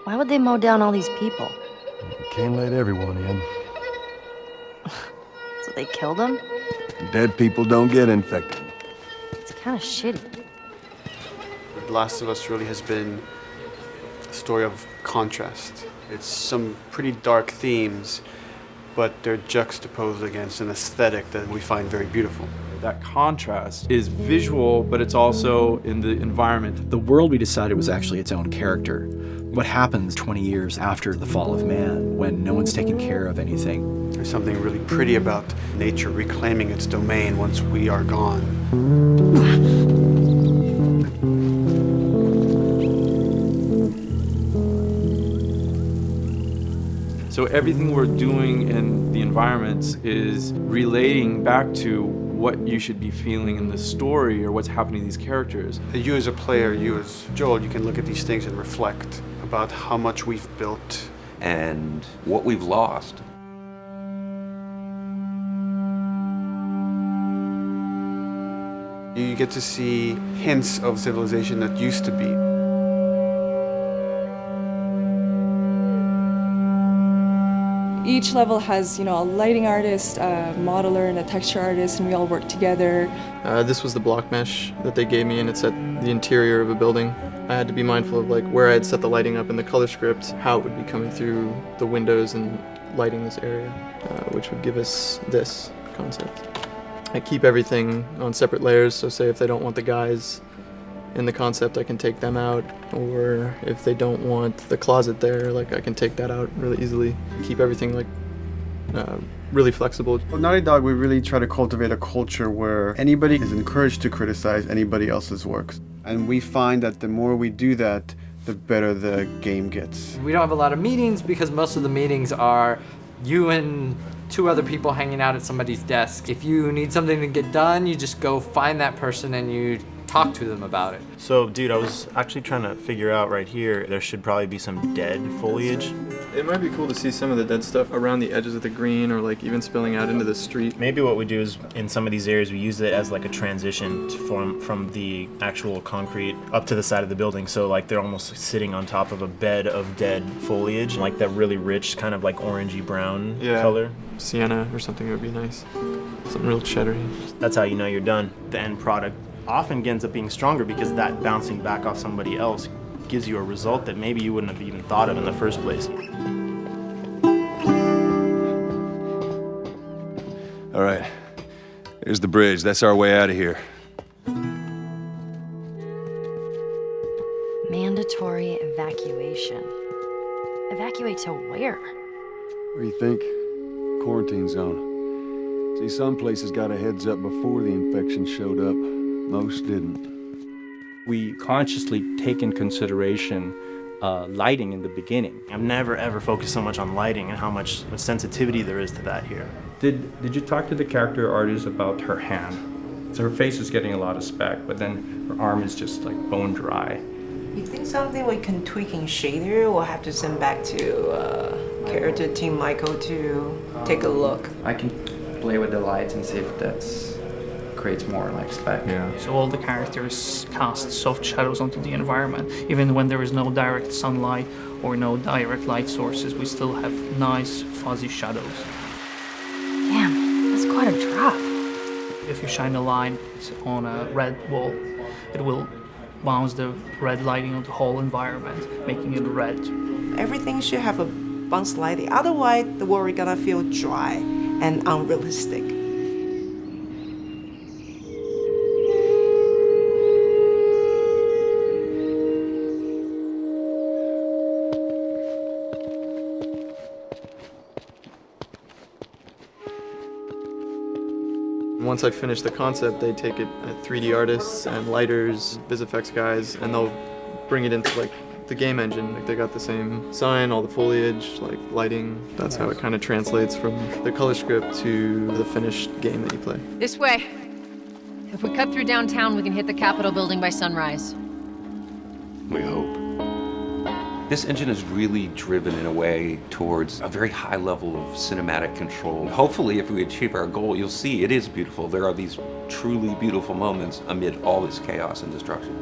Why would they mow down all these people? Can't let everyone in. So they killed them? Dead people don't get infected. It's kind of shitty. The Last of Us really has been a story of contrast. It's some pretty dark themes, but they're juxtaposed against an aesthetic that we find very beautiful. That contrast is visual, but it's also in the environment. The world we decided was actually its own character. What happens 20 years after the fall of man when no one's taking care of anything? There's something really pretty about nature reclaiming its domain once we are gone. So everything we're doing in the environments is relating back to what you should be feeling in the story or what's happening to these characters. You as a player, you as Joel, you can look at these things and reflect about how much we've built and what we've lost. You get to see hints of civilization that used to be. Each level has, a lighting artist, a modeler, and a texture artist, and we all work together. This was the block mesh that they gave me, and it set the interior of a building. I had to be mindful of where I had set the lighting up in the color script, how it would be coming through the windows and lighting this area, which would give us this concept. I keep everything on separate layers, so say if they don't want the guys in the concept, I can take them out, or if they don't want the closet there, I can take that out really easily. Keep everything really flexible. Well, Naughty Dog, we really try to cultivate a culture where anybody is encouraged to criticize anybody else's works. And we find that the more we do that, the better the game gets. We don't have a lot of meetings because most of the meetings are you and two other people hanging out at somebody's desk. If you need something to get done, you just go find that person and you talk to them about it. So, dude, I was actually trying to figure out right here, there should probably be some dead foliage. It might be cool to see some of the dead stuff around the edges of the green or even spilling out into the street. Maybe what we do is, in some of these areas, we use it as a transition from the actual concrete up to the side of the building. So they're almost sitting on top of a bed of dead foliage, that really rich kind of orangey brown color. Sienna or something would be nice. Something real cheddary. That's how you know you're done. The end product often ends up being stronger because that bouncing back off somebody else gives you a result that maybe you wouldn't have even thought of in the first place. All right, here's the bridge. That's our way out of here. Mandatory evacuation. Evacuate to where? What do you think? Quarantine zone. See, some places got a heads up before the infection showed up. Most didn't. We consciously take in consideration lighting in the beginning. I've never ever focused so much on lighting and how much sensitivity there is to that here. Did you talk to the character artist about her hand? So her face is getting a lot of speck, but then her arm is just bone dry. You think something we can tweak in shader? We'll have to send back to character team Michael to take a look. I can play with the lights and see if that's creates more spec. Yeah. So all the characters cast soft shadows onto the environment. Even when there is no direct sunlight or no direct light sources, we still have nice fuzzy shadows. Damn, that's quite a drop. If you shine a light on a red wall, it will bounce the red lighting on the whole environment, making it red. Everything should have a bounce lighting, otherwise the world is gonna feel dry and unrealistic. Once I finish the concept, they take it at 3D artists and lighters, VisFX guys, and they'll bring it into the game engine. They got the same sign, all the foliage, lighting. That's how it kind of translates from the color script to the finished game that you play. This way. If we cut through downtown, we can hit the Capitol building by sunrise. We hope. This engine is really driven in a way towards a very high level of cinematic control. Hopefully, if we achieve our goal, you'll see it is beautiful. There are these truly beautiful moments amid all this chaos and destruction.